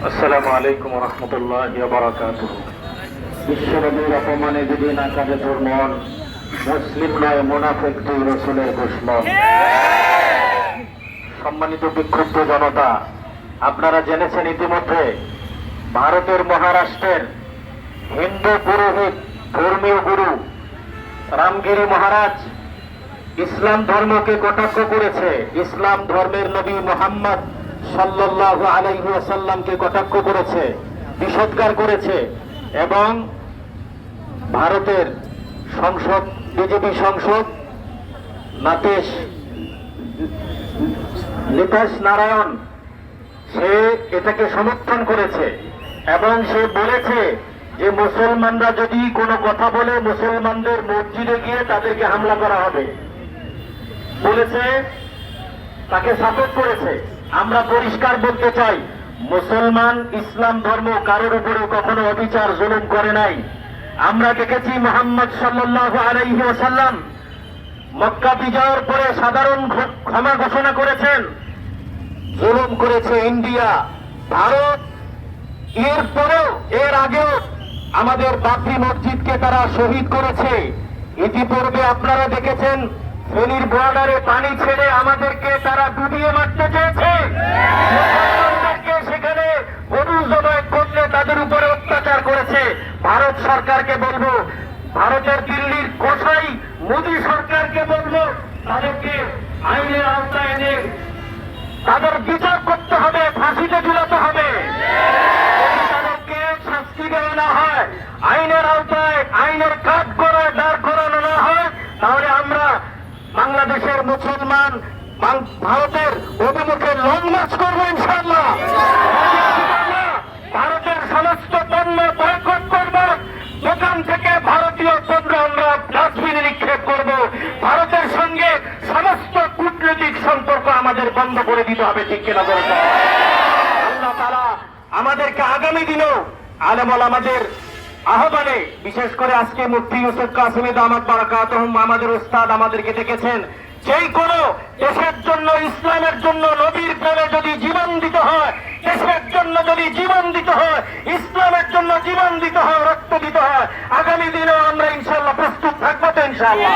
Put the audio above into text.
আসসালামু আলাইকুম ওয়া রাহমাতুল্লাহি ওয়া বারাকাতুহু। বিশ্বনবীর অপমানে যেদিন আকাশে দুর্মন, মুসলিম নয় মুনাফিক দুই রাসূলের দুশমন। সম্মানিত বিক্ষুব্ধ জনতা, আপনারা জেনেছেন ইতিমধ্যে ভারতের মহারাষ্ট্রের হিন্দু পুরোহিত ধর্মীয় গুরু রামগিরি মহারাজ ইসলাম ধর্মকে কটাক্ষ করেছে, ইসলাম ধর্মের নবী মুহাম্মদ সাল্লাল্লাহু আলাইহি ওয়াসাল্লামকে কটাক্ষ করেছে, বিষোদ্গার করেছে এবং ভারতের সংসদ বিজেপি সংসদ নীতিশ নারায়ণ সে এটাকে সমর্থন করেছে এবং সে বলেছে যে মুসলমানরা যদি কোনো কথা বলে মুসলমানদের মসজিদে গিয়ে তাদেরকে হামলা করা হবে বলেছে, তাকে সাপোর্ট করেছে। আমরা পরিষ্কার বলতে চাই, মুসলমান ইসলাম ধর্ম কারোর উপরে কখনো অবিচার জুলুম করে নাই। আমরা দেখেছি মুহাম্মদ সাল্লাল্লাহু আলাইহি ওয়াসাল্লাম মক্কা বিজয়ের পরে সাধারণ ক্ষমা ঘোষণা করেছেন। জুলুম করেছে ইন্ডিয়া, ভারত, এরপরেও এর আগেও আমাদের বাবরি মসজিদকে তারা শহীদ করেছে। ইতিপূর্বে আপনারা দেখেছেন ফেনীর বর্ডারে পানি ছেড়ে আমাদেরকে তারা ডুবিয়ে মারতে চেয়েছে। মুসলমানদেরকে সেখানে গরু জবাই করলে তাদের উপরে অত্যাচার করেছে। ভারত সরকারকে বলবো, ভারতের দিল্লির কসাই মোদী সরকারকে বলবো, তাদেরকে আইনের আওতায় এনে তাদের বিচার করতে হবে, ফাঁসিতে ঝুলাতে হবে। তাদেরকে শাস্তি দেওয়া না হয়, আইনের আওতায় আইনের কাজ করায় দাঁড় করানো না হয়, তাহলে আমরা বাংলাদেশের মুসলমান ভারতের অভিমুখে লং মার্চ করবো ইনশাআল্লাহ। ভারতের সমস্ত পণ্য বয়কট করব, দোকান থেকে ভারতীয় পণ্য আমরা ডাস্টবিনে নিক্ষেপ করব। ভারতের সঙ্গে সমস্ত কূটনৈতিক সম্পর্ক আমাদের বন্ধ করে দিতে হবে, ঠিক কিনা বলতে? আল্লাহ তাআলা আমাদেরকে আগামী দিনেও আলেম ওলামাদের আহ্বানে, বিশেষ করে আজকে মুফতি ইউসুফ কাসেমী দামাত বারাকাতুহুম আমাদের উস্তাদ আমাদেরকে ডেকেছেন, যেই কোনো দেশের জন্য, ইসলামের জন্য, নবীর প্রেমে যদি জীবন দিতে হয়, দেশের জন্য যদি জীবন দিতে হয়, ইসলামের জন্য জীবন দিতে হয়, রক্ত দিতে হয়, আগামী দিনেও আমরা ইনশাআল্লাহ প্রস্তুত থাকবো তো ইনশাআল্লাহ।